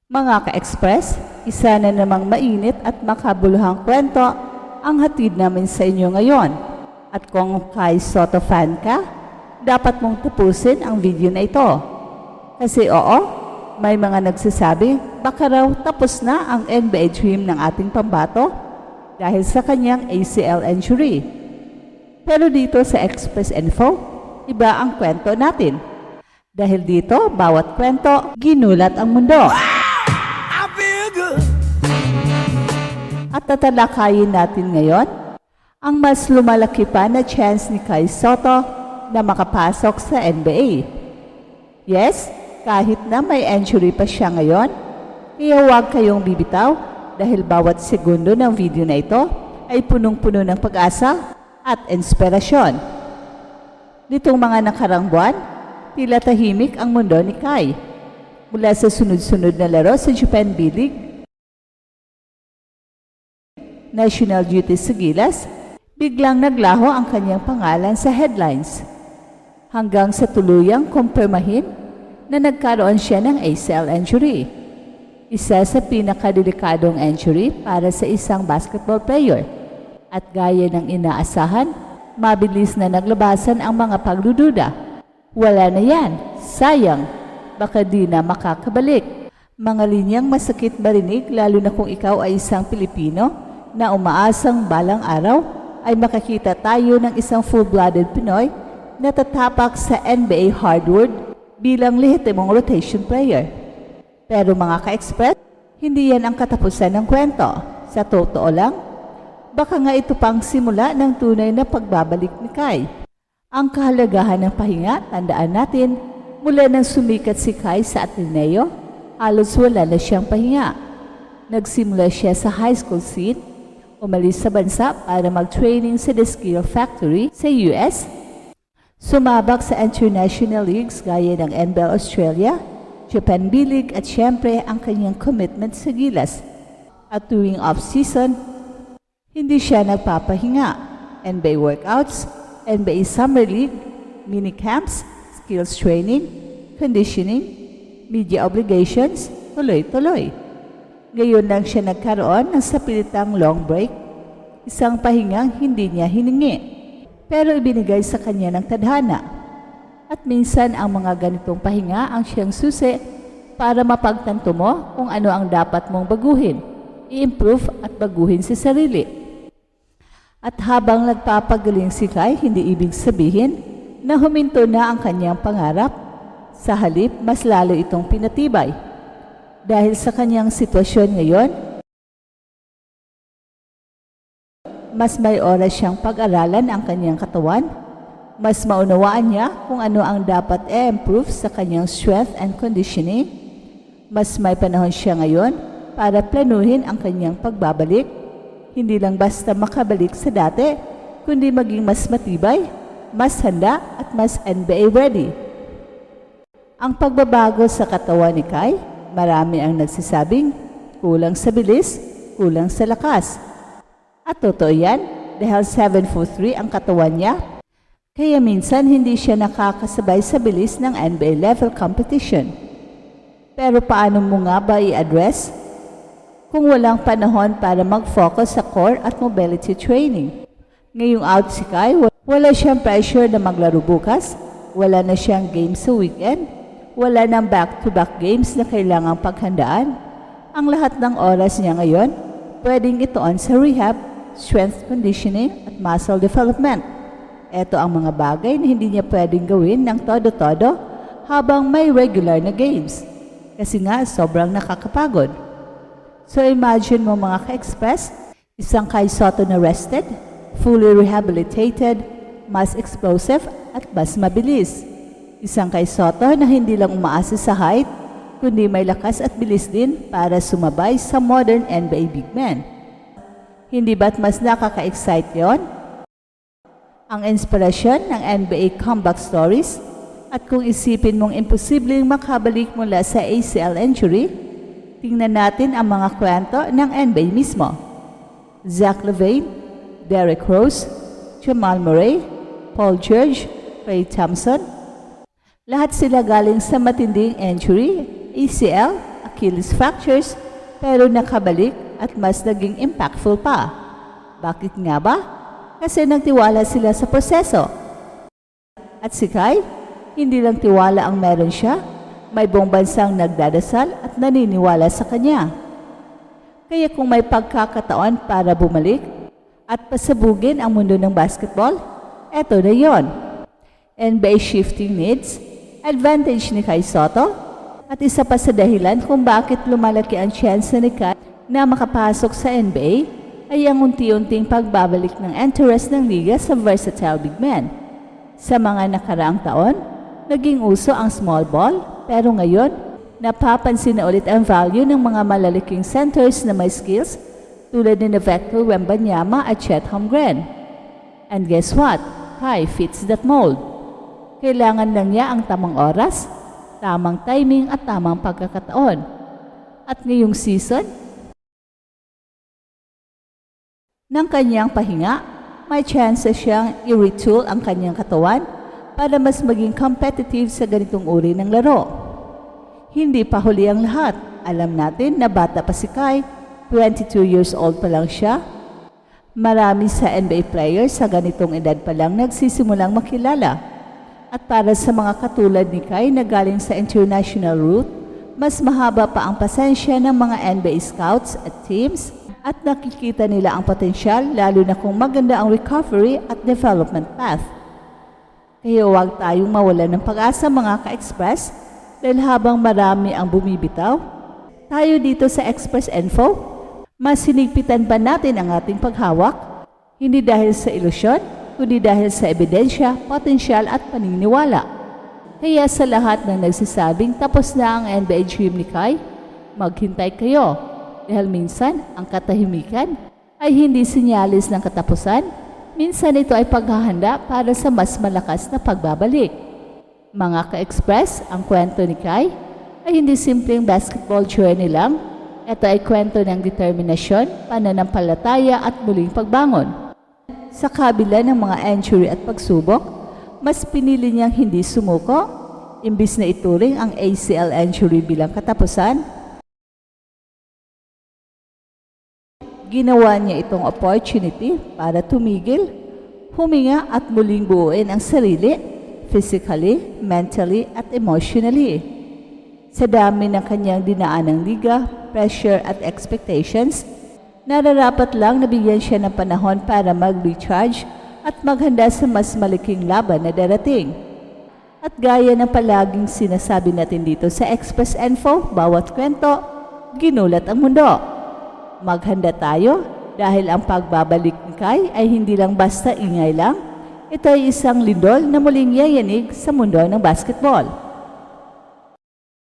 Mga ka-express, isa na namang mainit at makabuluhang kwento ang hatid namin sa inyo ngayon. At kung Kai Sotto fan ka, dapat mong tapusin ang video na ito. Kasi oo, may mga nagsasabi baka raw tapos na ang NBA dream ng ating pambato dahil sa kanyang ACL injury. Pero dito sa Express Info, iba ang kwento natin. Dahil dito, bawat kwento, ginulat ang mundo. At tatalakayin natin ngayon ang mas lumalaki pa na chance ni Kai Sotto na makapasok sa NBA. Yes, kahit na may injury pa siya ngayon, kaya huwag kayong bibitaw dahil bawat segundo ng video na ito ay punong-puno ng pag-asa at inspirasyon. Nitong mga nakarang buwan, tila tahimik ang mundo ni Kai. Mula sa sunod-sunod na laro sa Japan B-League, national duties sa gilas, biglang naglaho ang kanyang pangalan sa headlines. Hanggang sa tuluyang kumpirmahin na nagkaroon siya ng ACL injury. Isa sa pinakadelikadong injury para sa isang basketball player. At gaya ng inaasahan, mabilis na naglabasan ang mga pagdududa. Wala na yan, sayang, baka di na makakabalik. Mga linyang masakit marinig lalo na kung ikaw ay isang Pilipino na umaasang balang araw ay makakita tayo ng isang full-blooded Pinoy na tatapak sa NBA hardwood bilang lehitimong rotation player. Pero mga ka-express, hindi yan ang katapusan ng kwento. Sa totoo lang, baka nga ito pang simula ng tunay na pagbabalik ni Kai. Ang kahalagahan ng pahinga, tandaan natin, mula nang sumikat si Kai sa Ateneo, halos wala na siyang pahinga. Nagsimula siya sa high school scene, umalis sa bansa para mag-training sa The Skill Factory sa US, sumabak sa international leagues gaya ng NBL Australia, Japan B-League at syempre ang kanyang commitment sa gilas. At tuwing off-season, hindi siya nagpapahinga. NBA workouts, NBA Summer League, mini camps, skills training, conditioning, media obligations, tuloy-tuloy. Ngayon lang siya nagkaroon ng sapilitang long break, isang pahingang hindi niya hiningi, pero ibinigay sa kanya ng tadhana. At minsan ang mga ganitong pahinga ang siyang susi para mapagtanto mo kung ano ang dapat mong baguhin, i-improve at baguhin sa sarili. At habang nagpapagaling si Kai, hindi ibig sabihin na huminto na ang kanyang pangarap. Sa halip, mas lalo itong pinatibay. Dahil sa kanyang sitwasyon ngayon, mas may oras siyang pag-aralan ang kanyang katawan, mas maunawaan niya kung ano ang dapat i-improve sa kanyang strength and conditioning, mas may panahon siya ngayon para planuhin ang kanyang pagbabalik, hindi lang basta makabalik sa dati, kundi maging mas matibay, mas handa at mas NBA ready. Ang pagbabago sa katawan ni Kai, marami ang nagsasabing kulang sa bilis, kulang sa lakas. At totoo yan dahil 7'3" ang katawan niya, kaya minsan hindi siya nakakasabay sa bilis ng NBA level competition. Pero paano mo nga ba i-address kung walang panahon para mag-focus sa core at mobility training? Ngayong out si Kai, wala siyang pressure na maglaro bukas, wala na siyang game sa weekend, wala nang back-to-back games na kailangang paghandaan. Ang lahat ng oras niya ngayon, pwedeng ituon sa rehab, strength conditioning at muscle development. Ito ang mga bagay na hindi niya pwedeng gawin ng todo-todo habang may regular na games. Kasi nga, sobrang nakakapagod. So imagine mo mga ka-express, isang Kai Sotto na rested, fully rehabilitated, mas explosive at mas mabilis. Isang Kai Sotto na hindi lang umaasa sa height, kundi may lakas at bilis din para sumabay sa modern NBA big men. Hindi ba't mas nakaka-excite yon? Ang inspirasyon ng NBA comeback stories at kung isipin mong imposibleng makabalik mula sa ACL injury, tingnan natin ang mga kwento ng NBA mismo. Zach LaVine, Derrick Rose, Jamal Murray, Paul George, Klay Thompson, lahat sila galing sa matinding injury, ACL, Achilles fractures, pero nakabalik at mas naging impactful pa. Bakit nga ba? Kasi nagtiwala sila sa proseso. At si Kai, hindi lang tiwala ang meron siya, may buong bansang nagdadasal at naniniwala sa kanya. Kaya kung may pagkakataon para bumalik at pasabugin ang mundo ng basketball, eto na yon. NBA shifting needs, advantage ni Kai Sotto, at isa pa sa dahilan kung bakit lumalaki ang chance ni Kai na makapasok sa NBA ay ang unti-unting pagbabalik ng interest ng liga sa versatile big men. Sa mga nakaraang taon, naging uso ang small ball, pero ngayon, napapansin na ulit ang value ng mga malalaking centers na may skills tulad ni Victor Wembanyama at Chet Holmgren. And guess what? Kai fits that mold. Kailangan lang niya ang tamang oras, tamang timing at tamang pagkakataon. At ngayong season, ng kanyang pahinga, may chance siyang i-retool ang kanyang katawan para mas maging competitive sa ganitong uri ng laro. Hindi pa huli ang lahat. Alam natin na bata pa si Kai, 22 years old pa lang siya. Marami sa NBA players sa ganitong edad pa lang nagsisimulang makilala. At para sa mga katulad ni Kai na galing sa international route, mas mahaba pa ang pasensya ng mga NBA scouts at teams at nakikita nila ang potensyal lalo na kung maganda ang recovery at development path. Kaya huwag tayong mawalan ng pag-asa mga ka-Express dahil habang marami ang bumibitaw, tayo dito sa Express Info, mas hinigpitan pa natin ang ating paghawak, hindi dahil sa ilusyon, kundi dahil sa ebidensya, potensyal at paniniwala. Kaya sa lahat ng nagsasabing tapos na ang NBA dream ni Kai, maghintay kayo. Dahil minsan, ang katahimikan ay hindi sinyalis ng katapusan, minsan ito ay paghahanda para sa mas malakas na pagbabalik. Mga ka-Express, ang kwento ni Kai ay hindi simpleng basketball journey lang. Ito ay kwento ng determinasyon, pananampalataya at muling pagbangon. Sa kabila ng mga injury at pagsubok, mas pinili niyang hindi sumuko, imbis na ituring ang ACL injury bilang katapusan. Ginawa niya itong opportunity para tumigil, huminga at muling buuin ang sarili, physically, mentally at emotionally. Sa dami ng kanyang dinaanang liga, pressure at expectations, nararapat lang nabigyan siya ng panahon para mag-recharge at maghanda sa mas malaking laban na darating. At gaya ng palaging sinasabi natin dito sa Express Info, bawat kwento, ginulat ang mundo. Maghanda tayo dahil ang pagbabalik ni Kai ay hindi lang basta ingay lang. Ito ay isang lindol na muling yayanig sa mundo ng basketball.